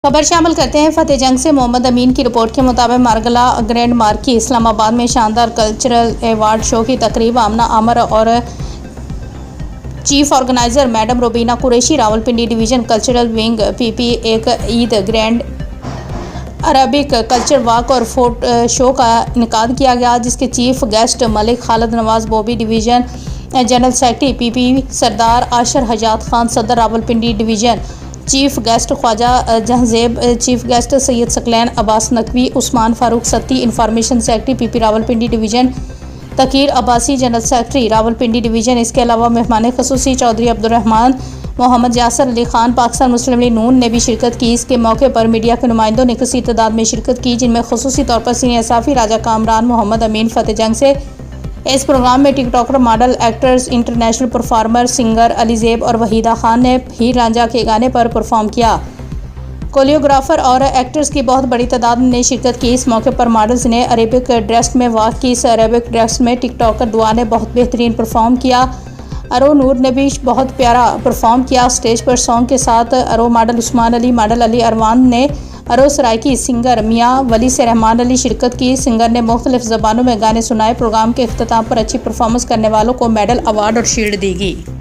खबर शामिल करते हैं फतेह जंग से। मोहम्मद अमीन की रिपोर्ट के मुताबिक मारगला ग्रैंड मार्की इस्लामाबाद में शानदार कल्चरल अवार्ड शो की तकरीब आमना आमर और chief organiser madam Rubina Qureshi Rawalpindi division cultural wing PP एक Eid grand Arabic culture walk और फूड शो का इनेकाद किया गया, जिसके chief guest Malik Khalid Nawaz Bobby division general secretary PP Sardar Ashar हजात खान सदर Rawalpindi division, chief guest Khawaja Jahanzeb, chief guest Syed Saqlain Abbas Naqvi, Usman Farooq Satti information secretary PP Rawalpindi division, तकीर Abbasi general secretary Rawalpindi division. इसके अलावा मेहमान खसूसी चौधरी अब्दुर्रहमान, मोहम्मद यासर अली खान, पाकिस्तान मुस्लिम लीग नून ने भी शिरकत की। इसके मौके पर मीडिया के नुमाइंदों ने कसीर तादाद में शिरकत की, जिनमें खसूसी तौर पर सीनियर साफ़ी राजा कामरान, मोहम्मद अमीन फतेह जंग से। इस प्रोग्राम में TikToker, model, actors, international performer, singer Ali ज़ेब और वहीदा खान ने हीर रांझा के गाने पर परफॉर्म किया। कोरियोग्राफर और एक्टर्स की बहुत बड़ी तादाद ने शिरकत की। इस मौके पर मॉडल्स ने अरेबिक ड्रेस में वॉक की। इस अरेबिक ड्रेस में टिकटॉकर दुआ ने बहुत बेहतरीन परफॉर्म किया। अरो नूर ने भी बहुत प्यारा परफॉर्म किया। स्टेज पर सॉन्ग के साथ अरो मॉडल उस्मान अली, मॉडल अली अरवान ने अरो सराइकी, सिंगर मियाँ वली से रहमान अली शिरकत की। सिंगर ने मुख्तलिफ ज़बानों में गाने सुनाए। प्रोग्राम के इख्तिताम पर अच्छी परफॉर्मेंस करने वालों को मेडल, अवार्ड और शील्ड दी गई।